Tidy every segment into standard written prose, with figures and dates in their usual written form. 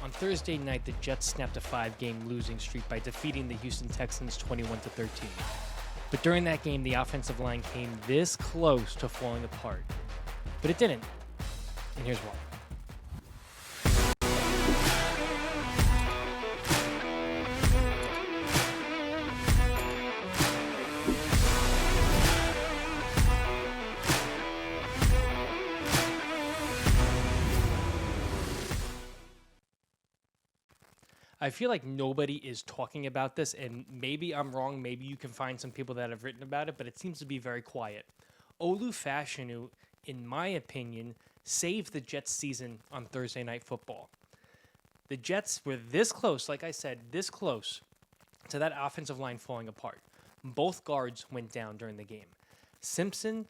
On Thursday night, the Jets snapped a 5-game losing streak by defeating the Houston Texans 21-13. But during that game, the offensive line came this close to falling apart. But it didn't. And here's why. I feel like nobody is talking about this, and maybe I'm wrong. Maybe you can find some people that have written about it, but it seems to be very quiet. Olu Fashanu, in my opinion, saved the Jets' season on Thursday Night Football. The Jets were this close, like I said, this close to that offensive line falling apart. Both guards went down during the game. Simpson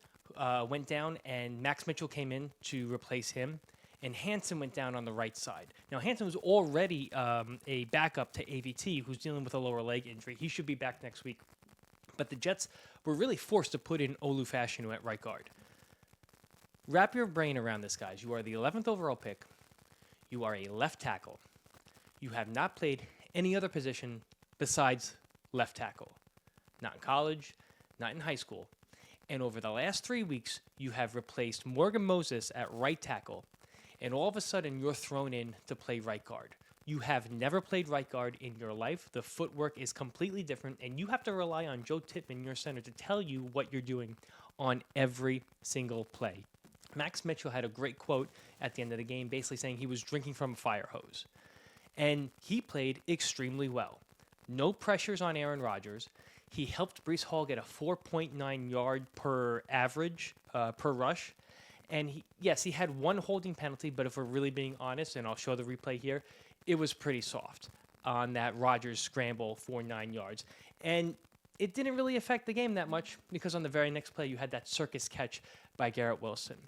went down, and Max Mitchell came in to replace him. And Hansen went down on the right side. Now, Hansen was already a backup to AVT, who's dealing with a lower leg injury. He should be back next week. But the Jets were really forced to put in Olu Fashanu at right guard. Wrap your brain around this, guys. You are the 11th overall pick. You are a left tackle. You have not played any other position besides left tackle. Not in college, not in high school. And over the last 3 weeks, you have replaced Morgan Moses at right tackle. And all of a sudden, you're thrown in to play right guard. You have never played right guard in your life. The footwork is completely different, and you have to rely on Joe Tippmann, your center, to tell you what you're doing on every single play. Max Mitchell had a great quote at the end of the game, basically saying he was drinking from a fire hose. And he played extremely well. No pressures on Aaron Rodgers. He helped Breece Hall get a 4.9 yard per average per rush. And he had one holding penalty, but if we're really being honest, and I'll show the replay here, it was pretty soft on that Rodgers scramble for 9 yards. And it didn't really affect the game that much because on the very next play, you had that circus catch by Garrett Wilson.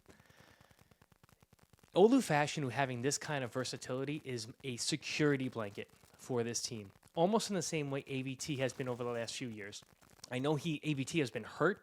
Olu Fashanu having this kind of versatility is a security blanket for this team, almost in the same way AVT has been over the last few years. I know AVT has been hurt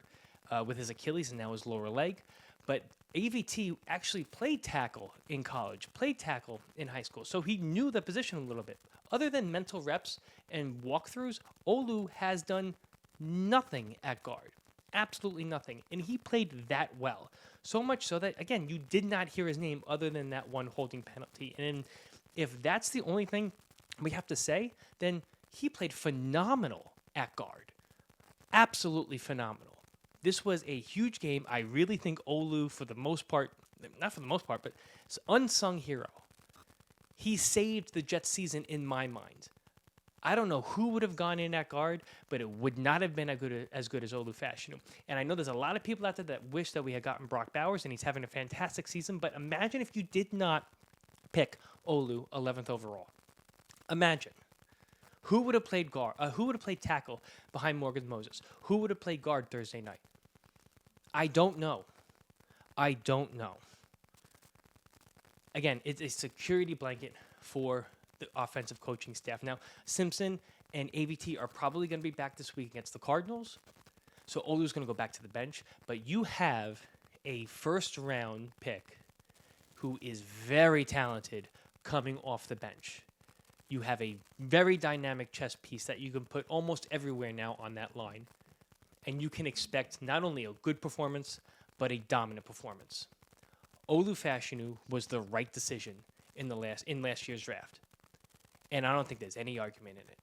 with his Achilles and now his lower leg, but AVT actually played tackle in college, played tackle in high school, so he knew the position a little bit. Other than mental reps and walkthroughs, Olu has done nothing at guard, absolutely nothing, and he played that well. So much so that, again, you did not hear his name other than that one holding penalty. And if that's the only thing we have to say, then he played phenomenal at guard, absolutely phenomenal. This was a huge game. I really think Olu, for the most part, not for the most part, but it's unsung hero. He saved the Jets season in my mind. I don't know who would have gone in at guard, but it would not have been as good as Olu Fashanu. And I know there's a lot of people out there that wish that we had gotten Brock Bowers, and he's having a fantastic season, but imagine if you did not pick Olu 11th overall. Imagine. Who would have played guard? Who would have played tackle behind Morgan Moses? Who would have played guard Thursday night? I don't know. Again, it's a security blanket for the offensive coaching staff. Now, Simpson and AVT are probably going to be back this week against the Cardinals, so Olu's going to go back to the bench. But you have a first-round pick who is very talented coming off the bench. You have a very dynamic chess piece that you can put almost everywhere now on that line. And you can expect not only a good performance, but a dominant performance. Olu Fashanu was the right decision in last year's draft. And I don't think there's any argument in it.